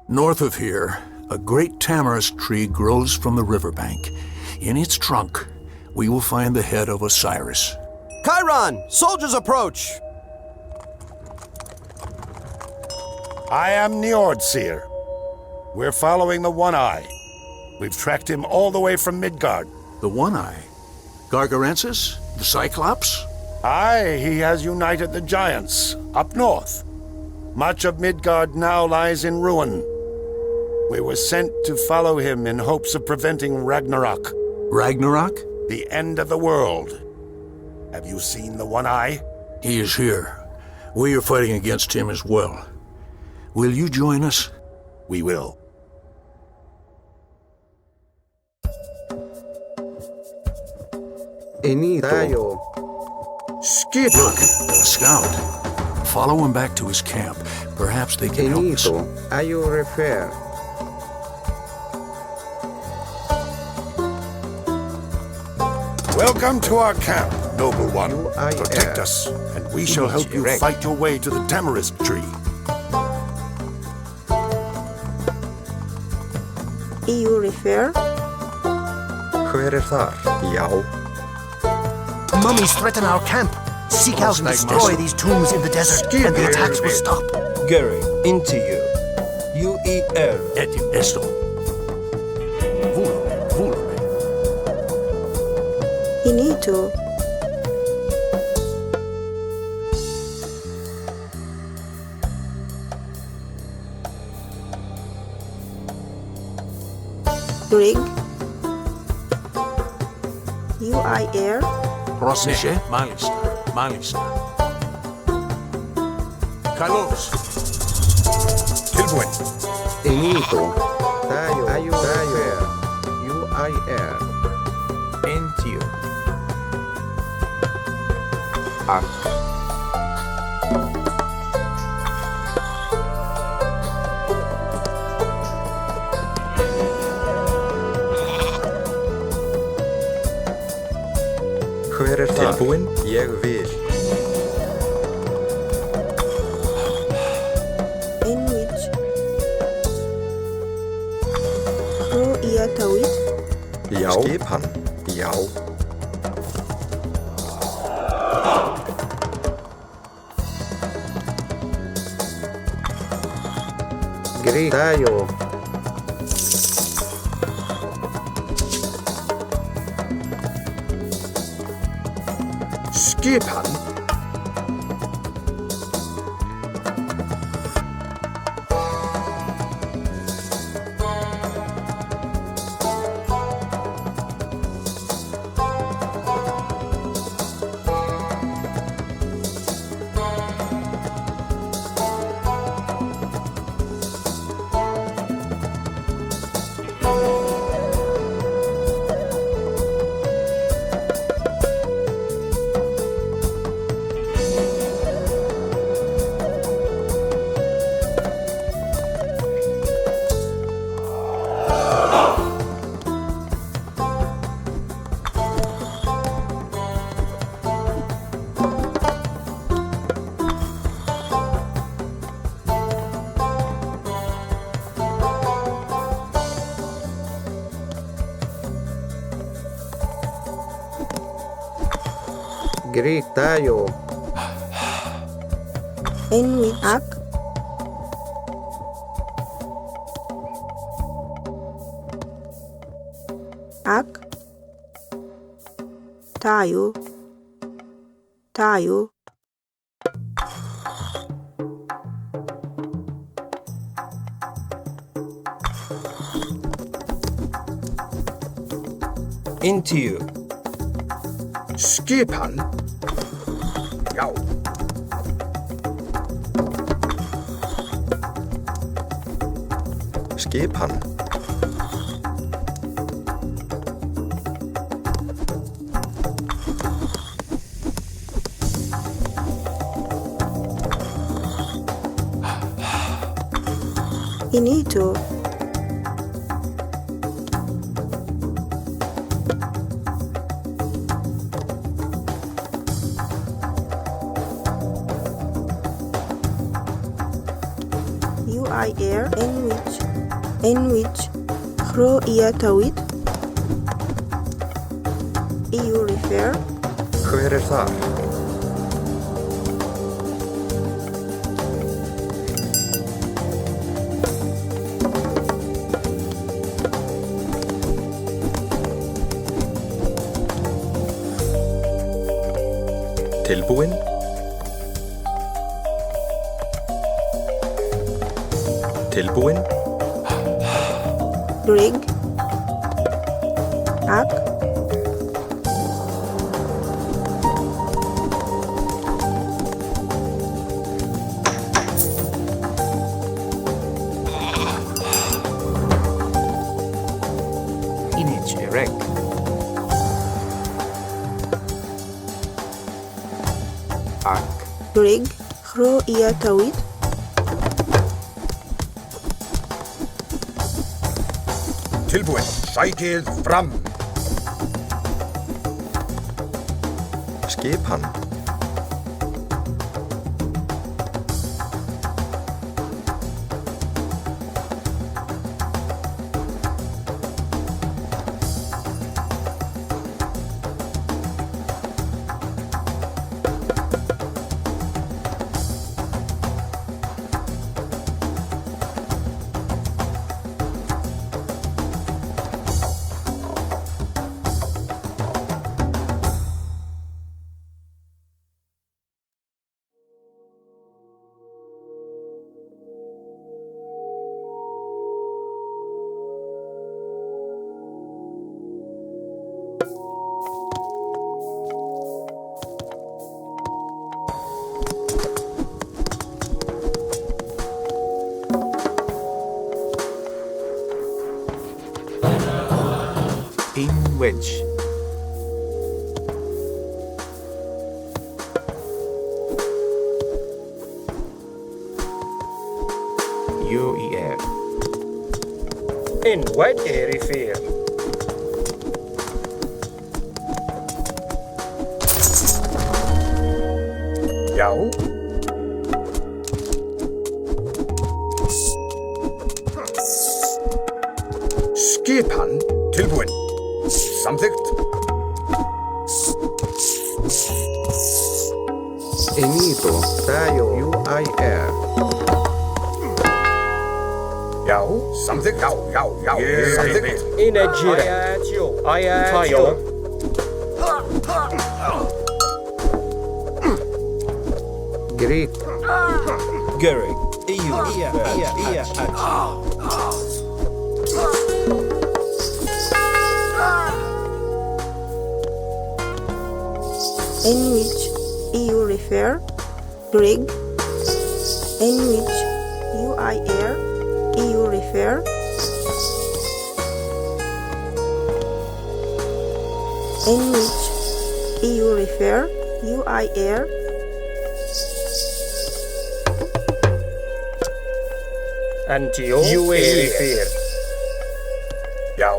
North of here, a great tamarisk tree grows from the riverbank. In its trunk, we will find the head of Osiris. Chiron! Soldiers approach! I am Njordseer. We're following the One-Eye. We've tracked him all the way from Midgard. The One-Eye? Gargarensis? The Cyclops? Aye, he has united the giants, up north. Much of Midgard now lies in ruin. We were sent to follow him in hopes of preventing Ragnarok. Ragnarok? The end of the world. Have you seen the One-Eye? He is here. We are fighting against him as well. Will you join us? We will. Enito. Skip! Look, a scout. Follow him back to his camp. Perhaps they can help us. Enito, are you refer? Welcome to our camp, noble one. I Protect am. us, and we shall help you Correct. fight your way to the tamarisk tree. EU refer? Hver þar? Já. Mummies threaten our camp. Seek out and destroy these tombs in the desert, and the attacks will stop. Gary, into you. UEL. Etim esto. Vulore. Enito. Grig. UIR. Πρόσεχε. Μάλιστα. Καλώς. Tilbuin. Enito. Are you refer? UIR. Into you. Ak. Hver þar? Tilbúin? Ég vil. In which? Iatawit. Já. Skip hann. Já. Gritajo. Skip han. Gritajo. In which? Ak. Ak. Tayo. Into you. Skip han. Já. Skip hann. Enito. UIR in which? Enwich, Hro ia tawid. EU refer. Hver þar? Tilbúin? Tilbúin? Rig. Ak. Image erect. Ak. Rig, Hro ia tawid. Tilbúin, sækið fram. Skipan. In wedge. UER. In what area fair? Já. Skipan tilbúin. Samþykkt. Enito. Tayo. UIR. Já. Samþykkt. Já. Samþykkt. In a gira. Tayo. Greek. Gary. EU. Enwich, EU refer. Rig. Enwich, UIR. EU refer. Enwich, EU refer. UIR. Antio. UAE fair. Já.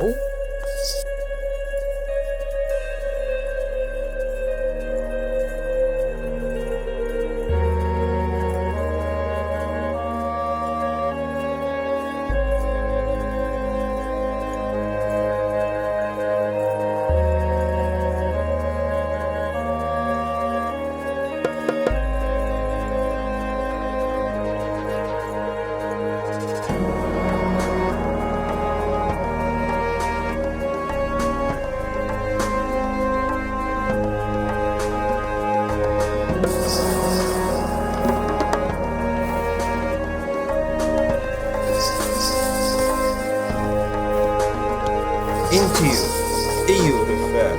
Into you. EU refer.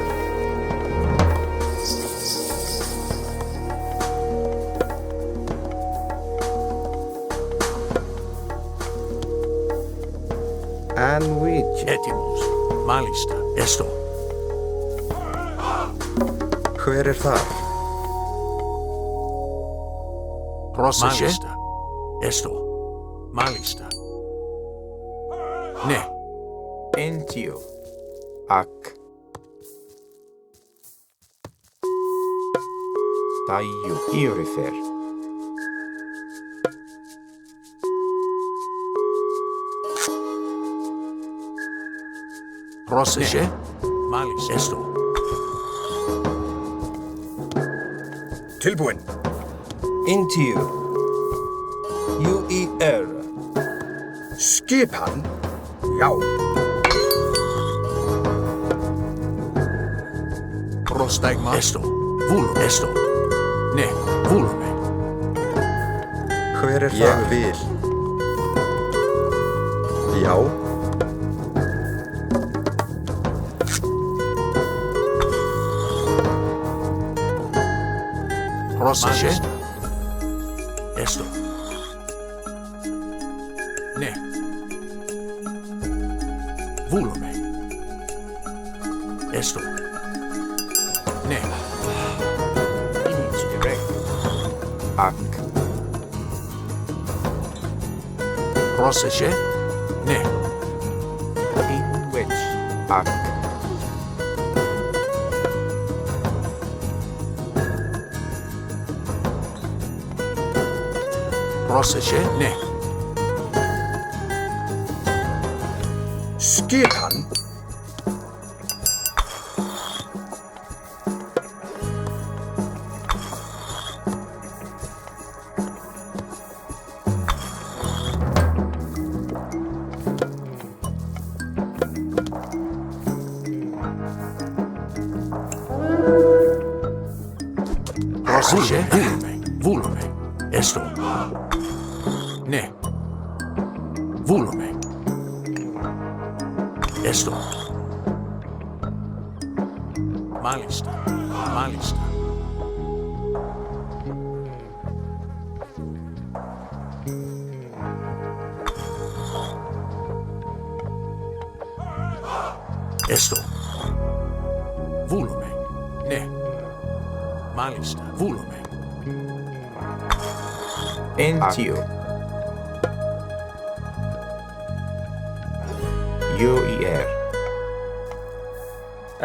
Anwich. Etimus, Malista, Esto. Hver þar? Malista, Esto, Malista. Ne. Entio. Ak. Tayo. EU refer. Πρόσεχε. Μάλιστα. Έστω. Tilbúin. Intiu. UER. Skipan. Já. Πρόσταγμα. Έστω. Βούλο. Έστω. Ναι, βούλουμε. Hver er það? Ég vil. Já. Πρόσεχε. Έστω. Ναι. Βούλουμε. Έστω. Ναι. Ak. Πρόσεχε. Ναι. In which? Ak. Πρόσεχε. Ναι. Skipan. Πρόσεχε. Βούλουμε. Βούλουμε. Έστω. Ναι. Βούλουμε. Έστω. Μάλιστα. Μάλιστα. Έστω. Βούλουμε. Ναι. Μάλιστα. Βούλουμε. Intiu. UER.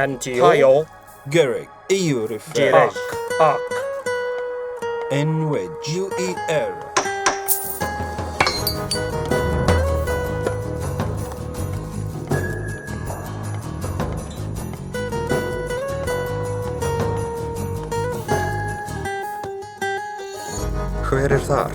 Antio. Tayo. Gerig. EU refer. Girek. Ak. Enwedge. UER. Hver er þar?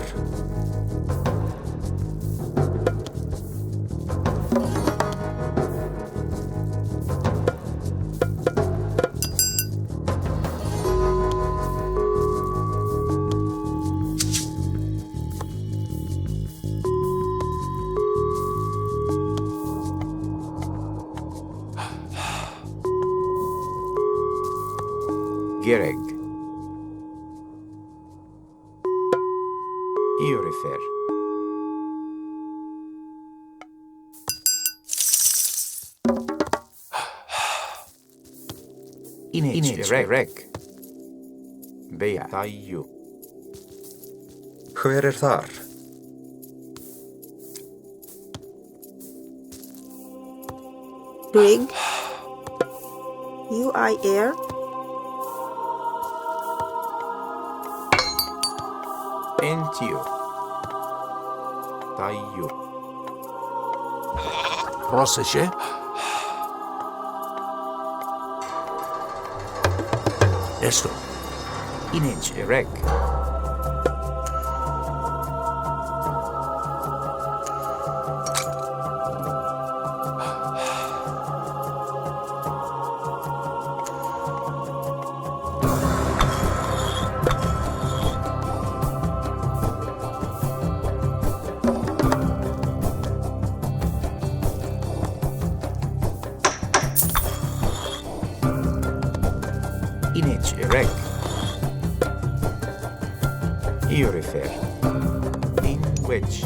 Gereg. Iorifer. Reg. Beja. Dæju. Hver er þar? Rig. UIR. Intiu. Dæju. Πρόσεχε. Έστω. Inage. Reg. Inage. Reg. Iorifer. In which?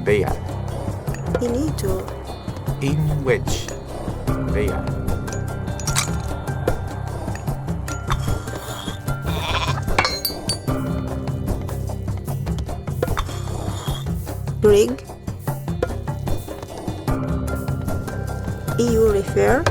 Beja. Inito. In which? Beja. Rig. EU refer.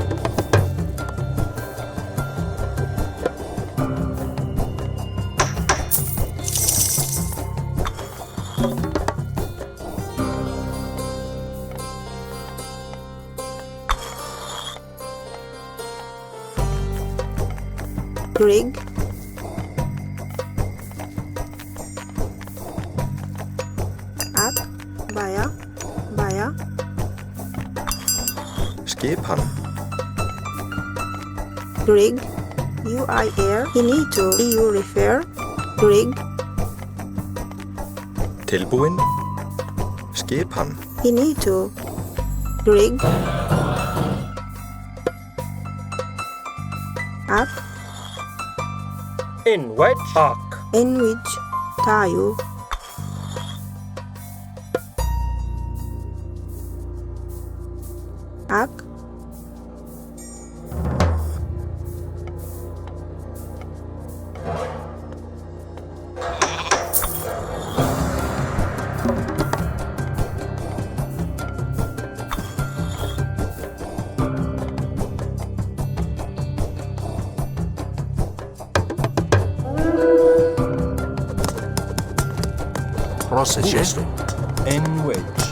Rig. Ak. Baya. Baya. Skipan. Rig. UIR. Inito. EU refer. Rig. Tilbúin. Skipan. Inito. Rig. Ak. In which ark? In which tayo. Ak. Prosegesto. In which?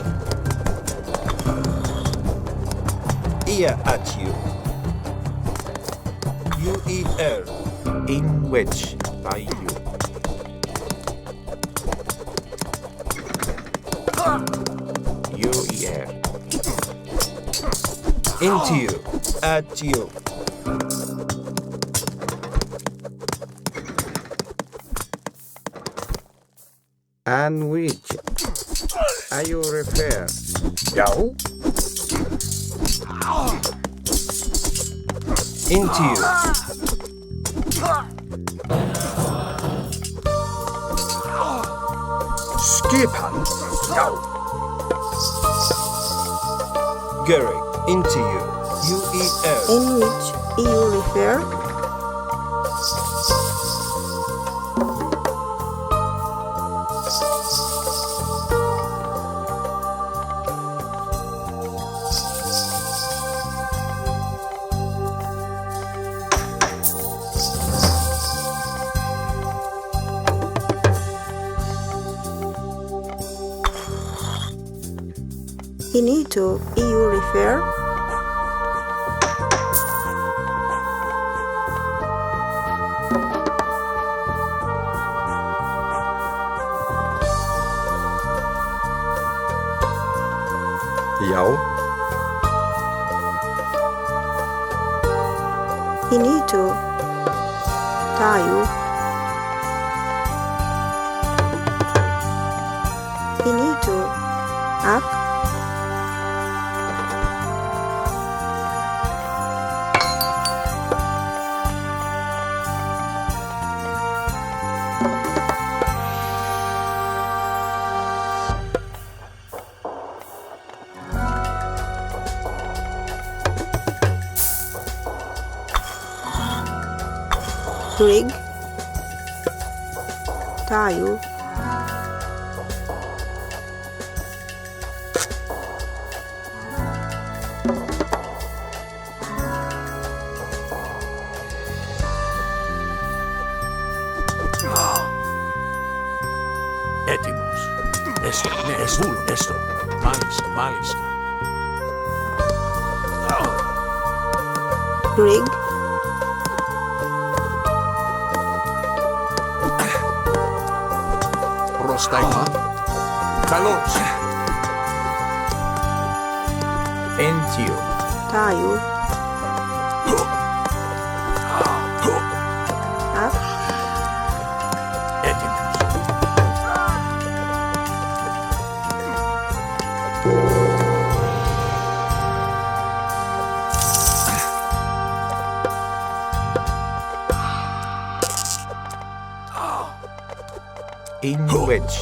Ia at you. UER. In which by you. UER. Into you. At you. And which are you refer? Jou. Into you. Skipan. Jou. Garrick. Into you. UER. In which EU refer. Inito. EU refer. Já. Inito. Tayo. Inito. Ak. Rig. Tayo. Έτοιμος. Έστω. Μάλιστα. Rig. Πρόσταγμα. Καλώς. Into you. Tayo. Ak. Έτοιμος. In which?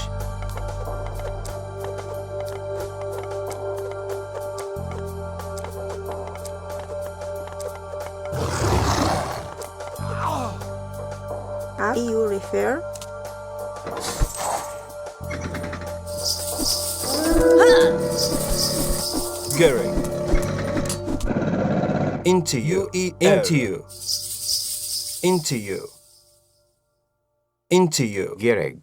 Ak. EU refer. Garrick. Into you. Into you. Into you. Into you. Gereg.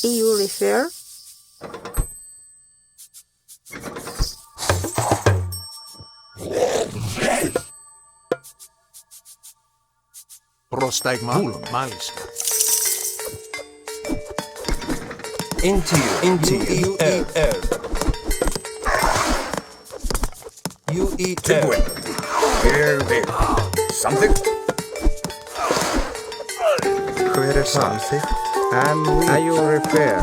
EU refer. Prostaigma. Vulum. Malista. Into UER. Tilbuin. Here. Something? Hver samþykkt? Are you refer?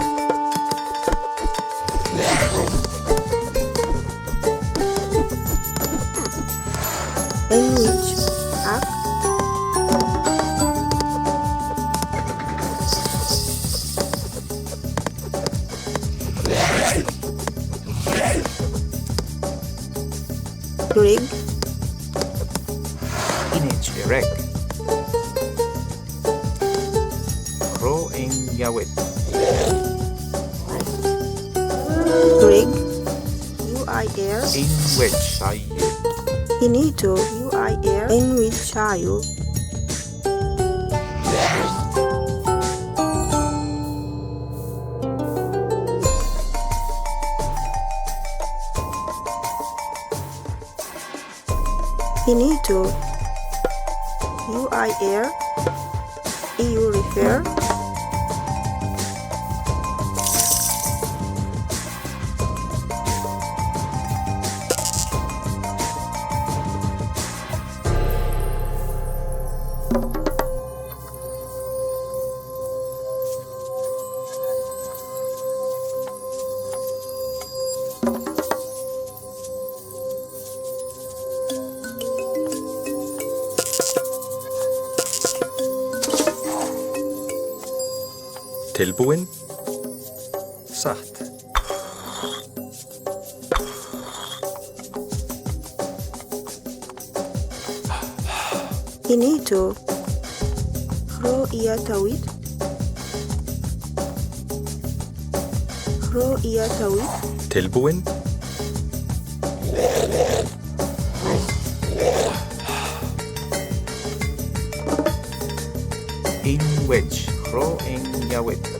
In which act Greg Rek. Ro in Yawit. Greg UIR In which are you? Inito UIR in which are you? Inito UIR EU refer Tilbúin? Satt. Inito Ro ia tawid Ro ia tawid Tilbúin? In which Ro in Yawit.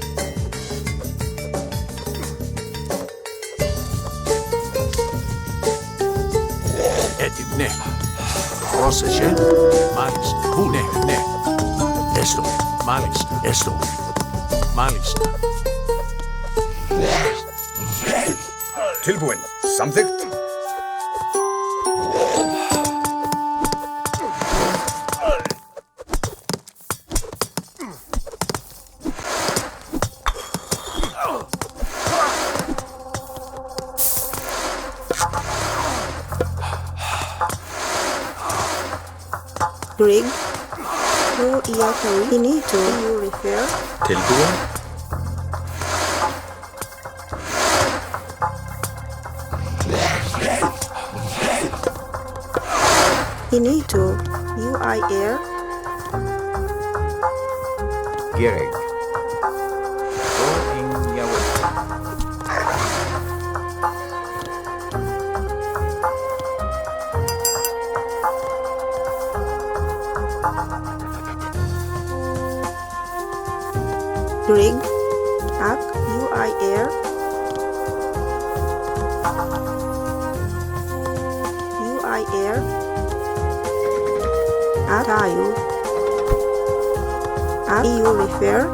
Ne. Roseshe. Malista. Ne. Esto. Malista. Esto. Malista. Tilbuin. Something? Greg Ro ia tawid Inito EU refer Tilbúin? Inito UIR Gereg. Ro in Yawit. Greg Ak UIR UIR Atayu EU refer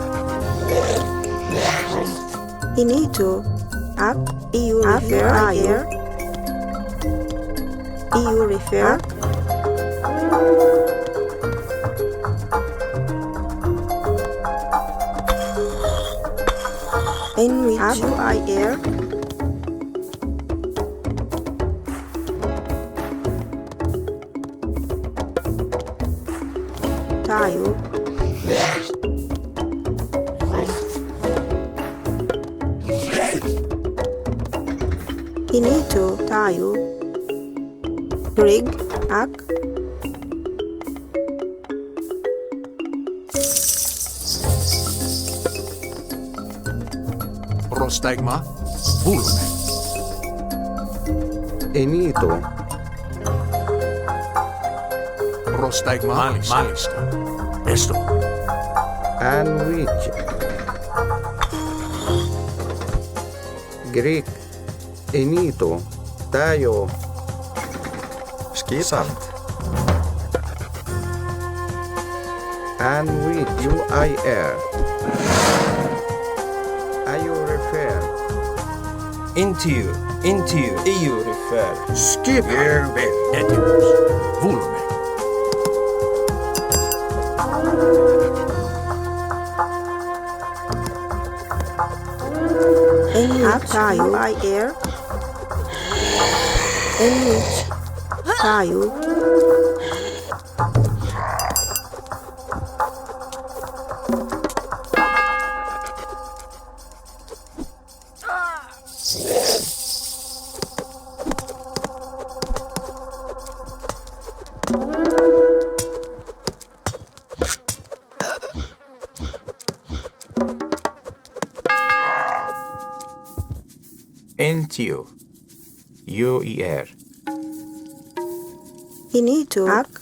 Inito Ak EU refer Ayu EU refer in which UIR Tayo Inito Tayo Greg Ak Prostaigma. Vulum. Inito. Prostaigma. Malista. Esto. And which? Greek. Inito. Tayo. Skipan? and which UIR. Are you refer? Into EU refer. Skip. Gerbil. Etios. Volume. In which tayo ay air? In which tayo? Entio. UER. Inito ak?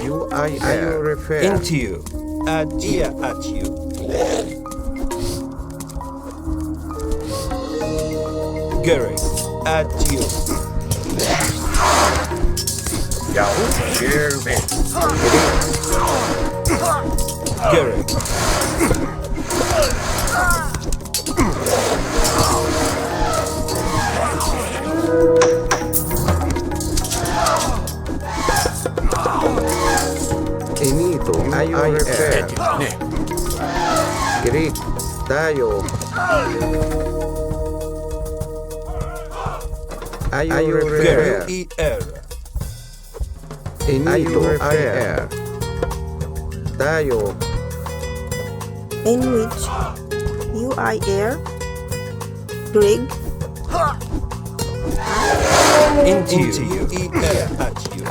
UIR refer. Into at you. Gary at you. Yahoo. Gerbil. Gary. Inito. UIR. Ne. Greek. Tayo. Are you refer? Gary ER. Inito. IR. Tayo. In which UIR? Greg? Into ER at you.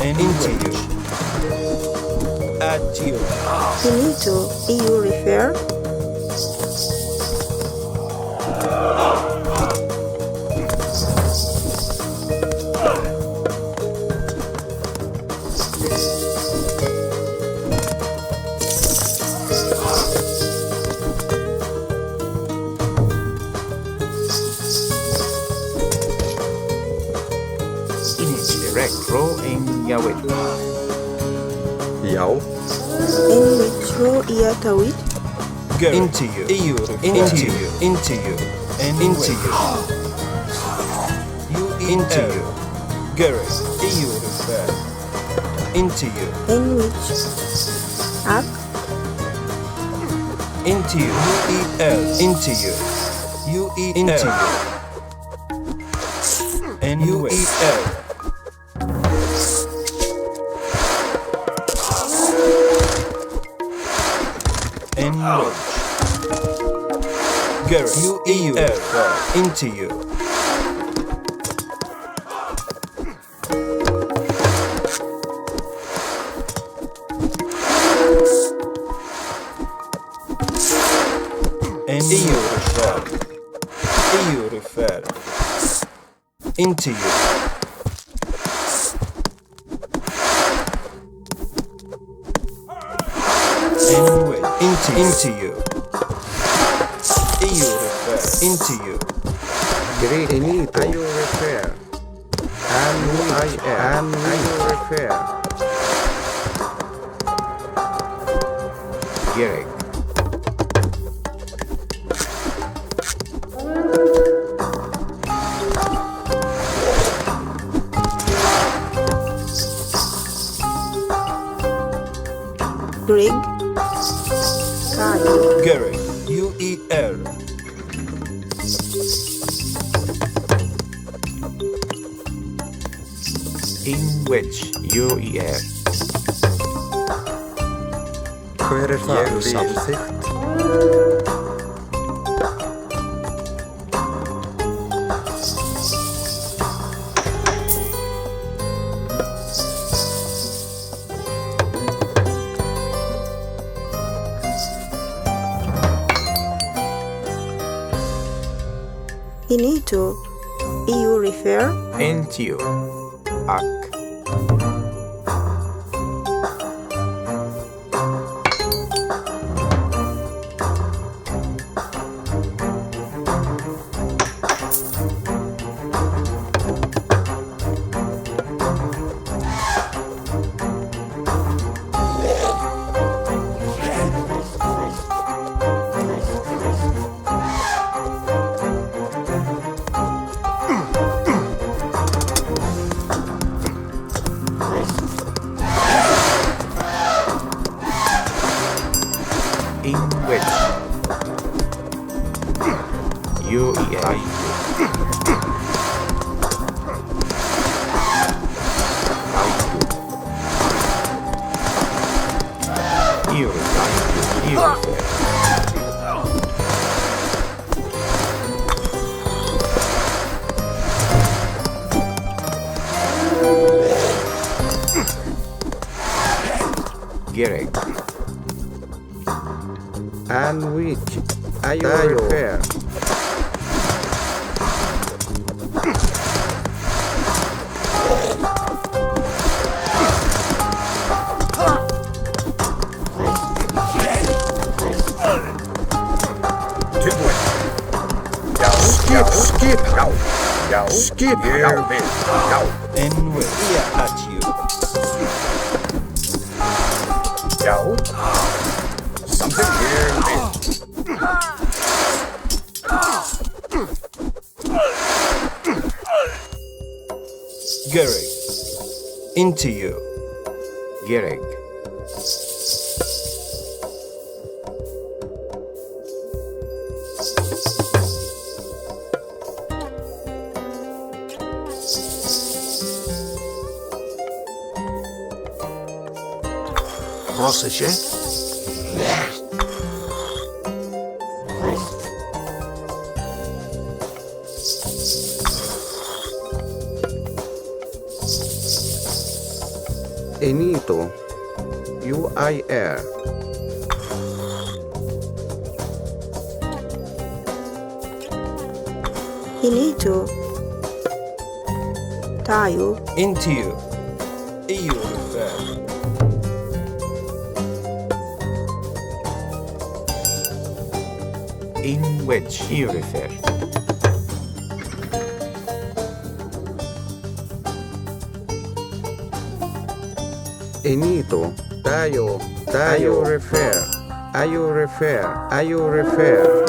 And into you. At you. Inito EU refer? Retro in Yahweh. Jau. In which ro iya tawid? Gary. Into you. EU. Into you. Into you. And into you. You into you. Gary. EU refer. Into you. In which ak? Into you. UEL. Into you. UEL. Into you. And UEL. And wedge. Gary. UEL. Into you. And EU refer. EU refer. Into you. Anyway, into you. EU refer. Into you. Greek. Inito. Are you refer? And are you refer? Greg. Greg? Tayo. Gary. UEL. In which UER. Hver er það? Ég vil. Samþykkt. Ini to. You refer. Into. Ak. In which you Gerek. And which are you refer? Skip. Here, bit. And we're here at you. Something here, bit. Gerek. Into you. Gerek. Proszę. Enito. UIR. Ini to. Tayo. Into you. You refer. In which you refer. Enito. Tayo. Tayo refer. Ayo refer. Ayo refer.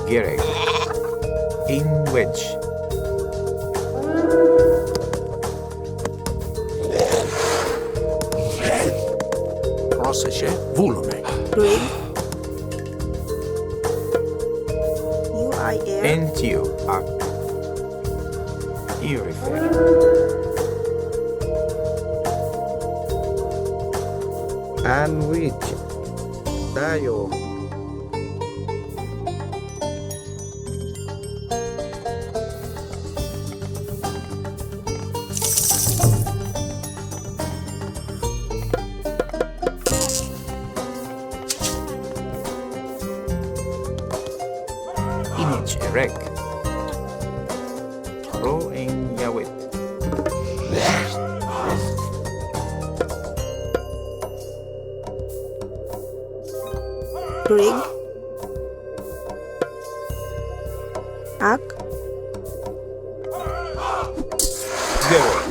Gerek. In which. Proszę. Volume. Rig. UIR. Into. Ak. You refer. And which. Tayo. Image erect. Row in Yawit. Rig. Ak. Gerek.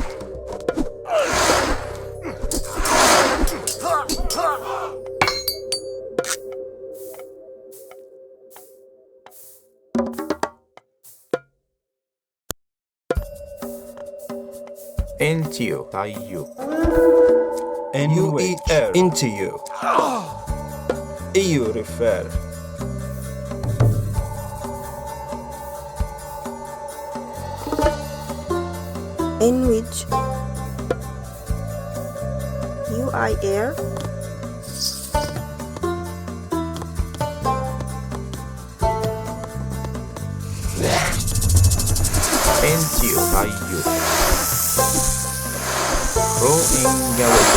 Into. Tayo. And You which. eat Into you. You refer. In which UI air. NTU IU Pro in Yahweh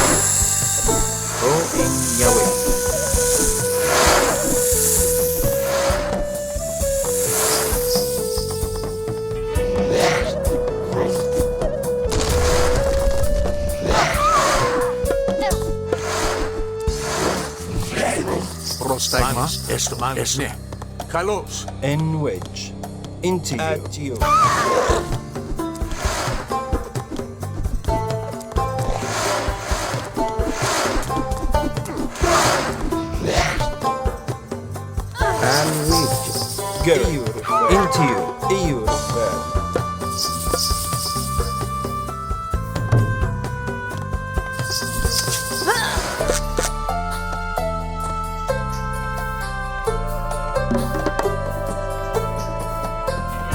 Pro in Yahweh Prostagma esto esne. Kalos. En wedge. Into you. At you. and with Go. Into you. EU.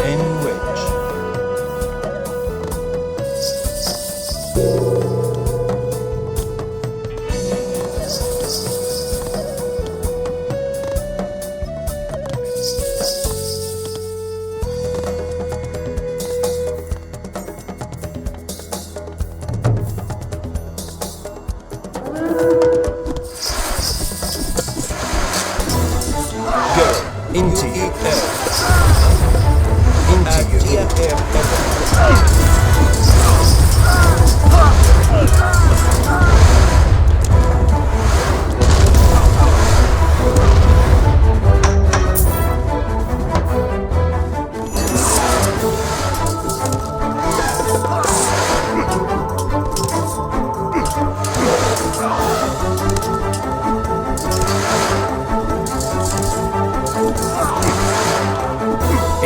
In which go into you. Into you.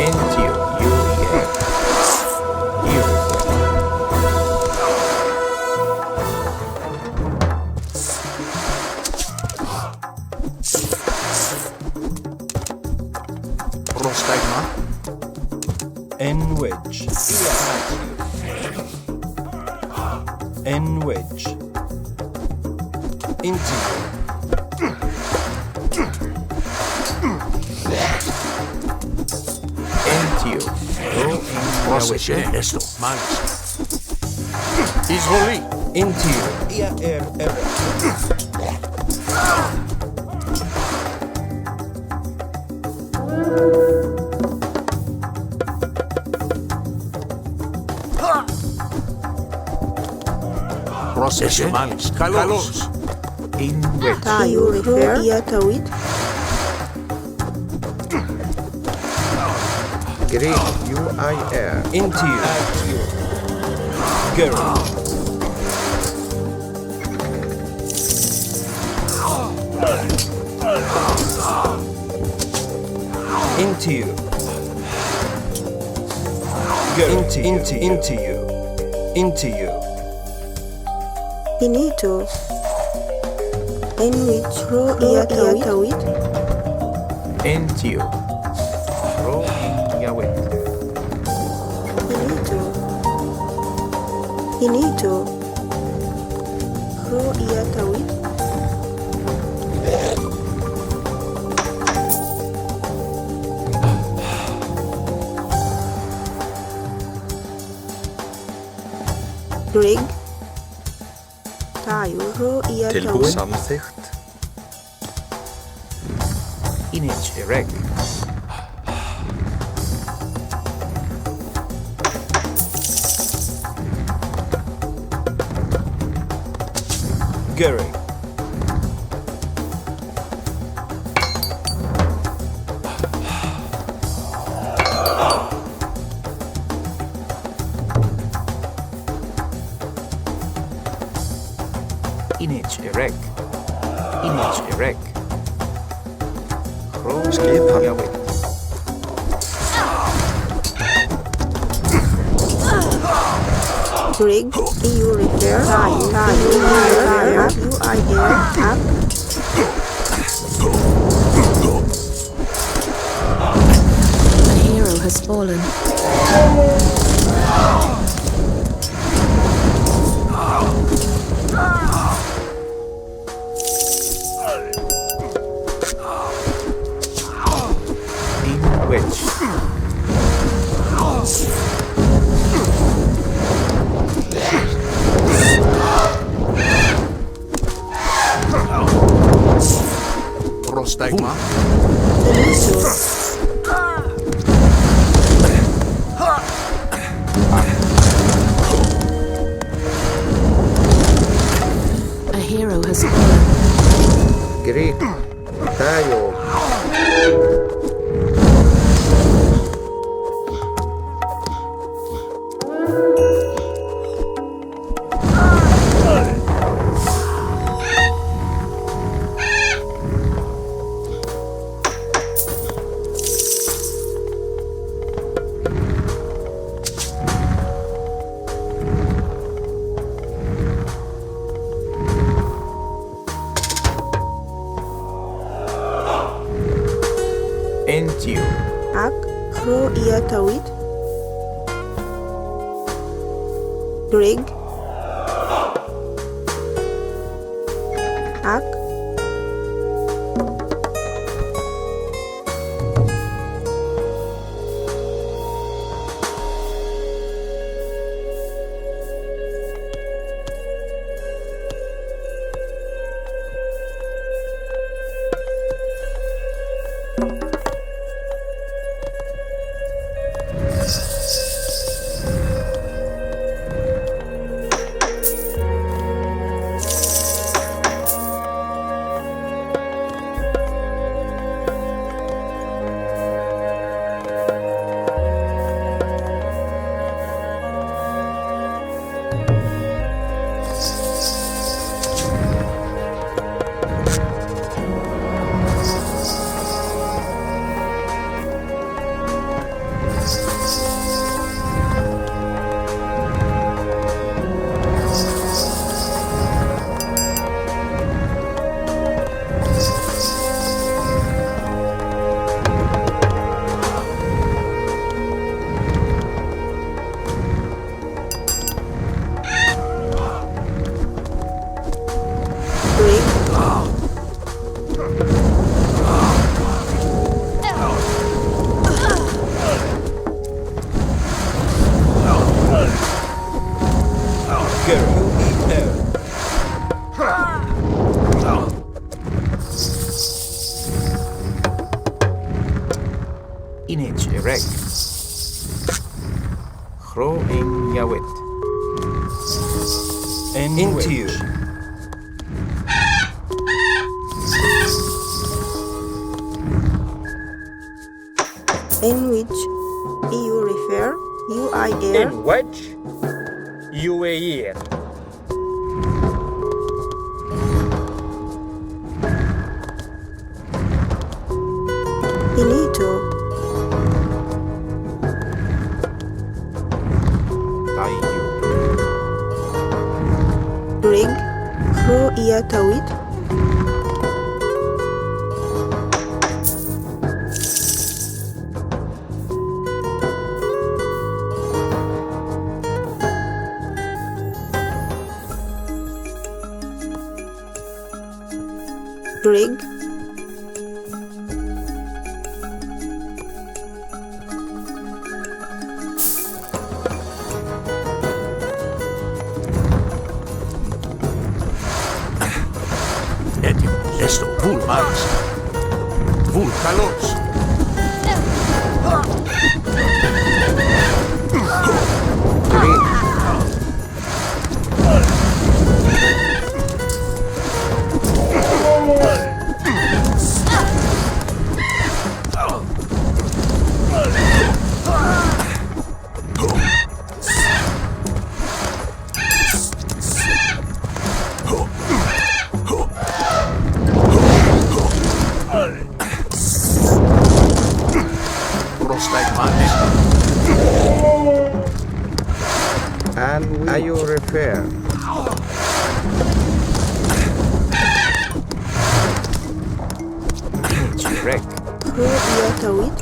NTU Prostagma. In which in which into NTU Pro in Proseshe Yahweh esto malis. Izvoli. into you. Proseshe malis. Kalos. in which Tayo refer Iatawit. Green UIR Into you. Go. Into you. Go. Into you. Into you. Inito. In which Pro Iatawit. NTU Pro in Yahweh Inito. Pro Iatawit. Greg. Tayo Pro Iatawit. Samþykkt. Image erect Gary. Image erect Pro Skipan. Yahweh Greg. EU refer. Tayo refer. UIR. Up. An hero has fallen. Πρόσταγμα. A hero has fallen. Greek. Tayo. Entio. Ak, Kro Iatawit. Grig. Ak. Inage erect. Chro in Yawet. Into. In which you refer, UIR. In which UAE. Finito. Tayo. Grig. Kro Iatawit. Grig. Έτοιμο. Έστω. Βουλ, μ' άρεσε. Βουλ, καλώς. Πρόσταγμα. And are you refer? Inage erect. Kro Iatawit.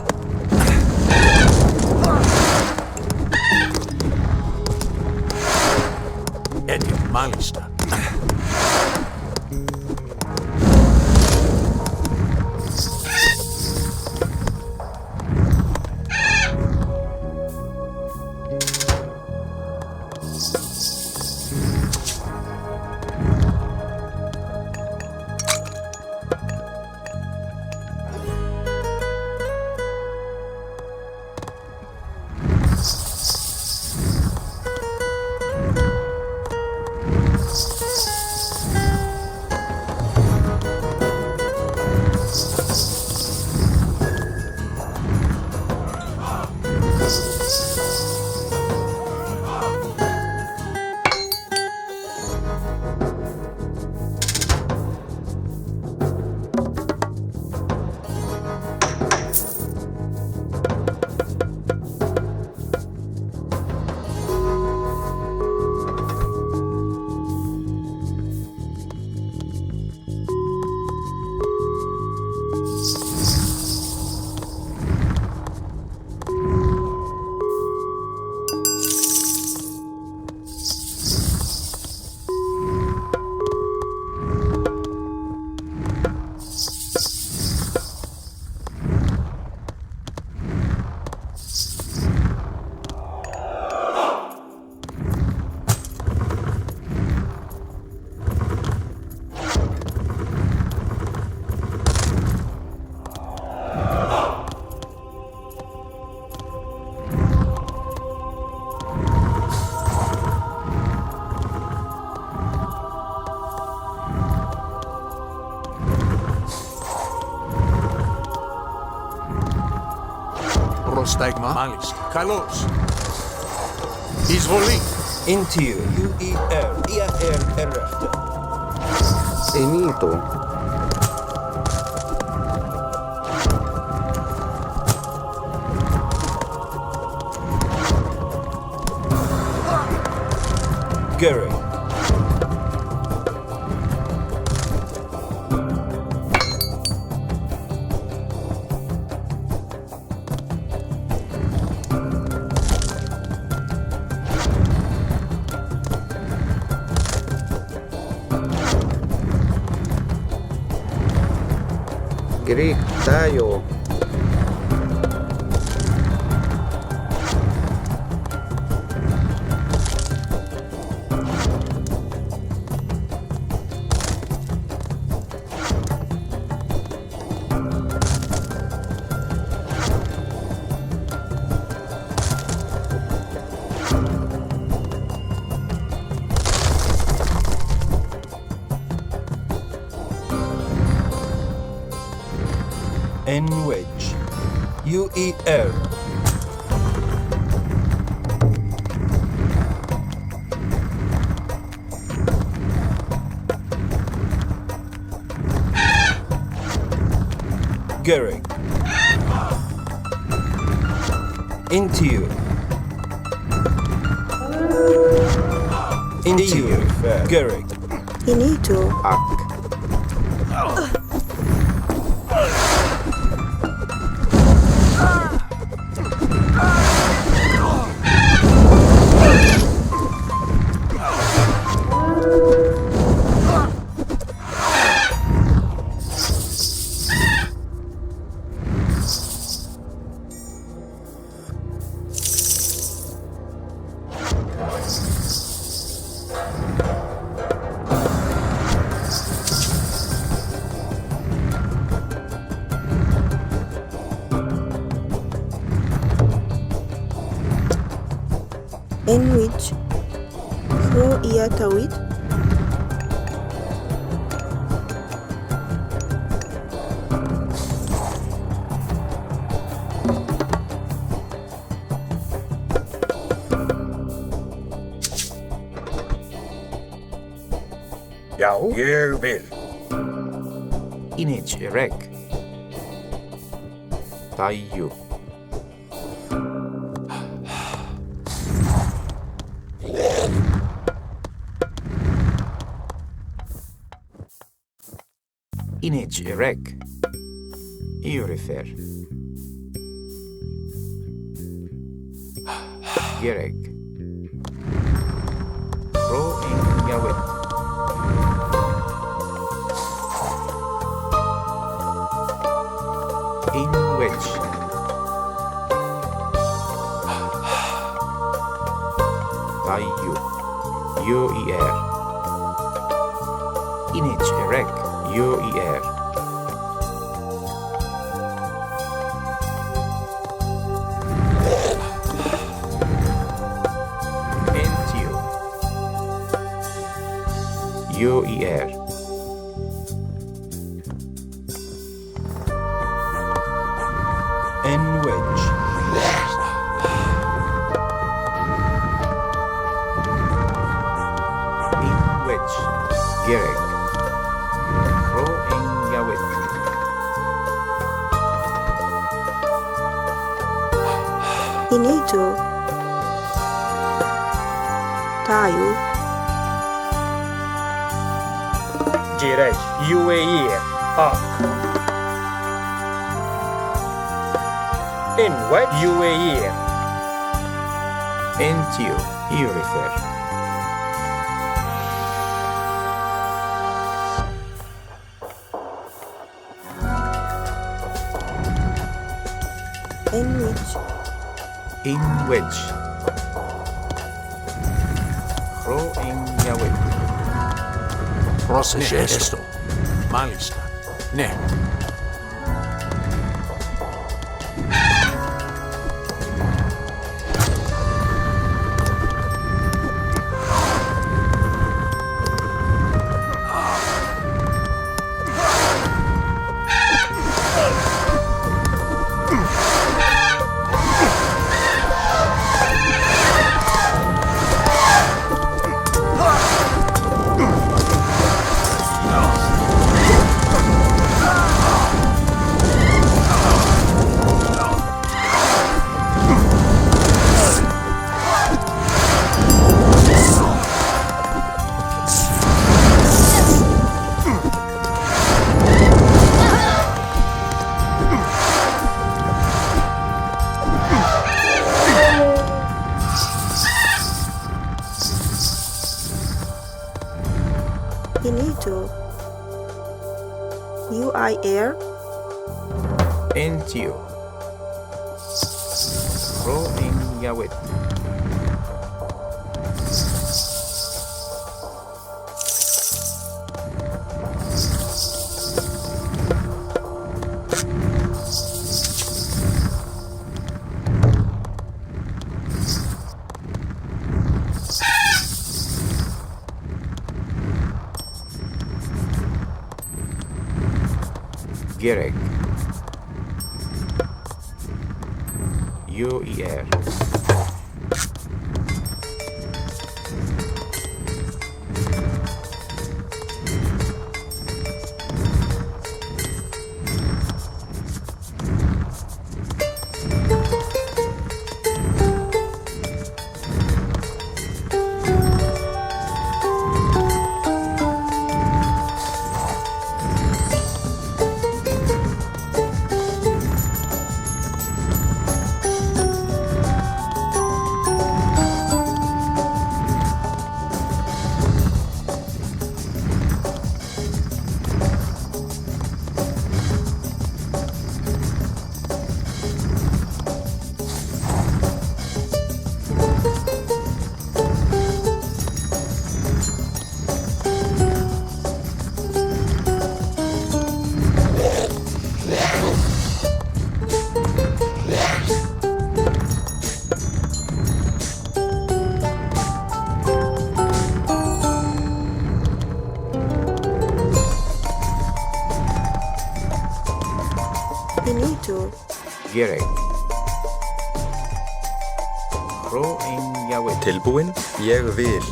Έτοιμο. Μάλιστα. Prostagma. Malist. Kalos. Izvoli. Intiu. UER. IAR errata. Enito. Gary. Greek tayo. N wedge. UER. Gary. Intiu. Intiu. Gary. Inito. Ak. Enwich. Ho iatawit. Jau. Jurbil. Inage erek. Taiyu. Inage erek. Iurifer. Gerek. Ro in Yawet. In which Tayu UER Inage erek UER Entiu UER N wedge. In which Gerek Ro in Yawet Inito. Tayo. Jiraj. UAE. Ak. In what? UAE. Entiu Iurifer Enwich. In which Ro in Yawet Prosegesto. Malista. Ne. UIR. Entio. Ro in Yawit. Gerek. UER. Finito. Gerek. Ro in Yawit. Tilbúin? Ég vil.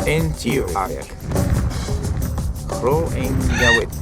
Entio Ark. Ro in Yawit.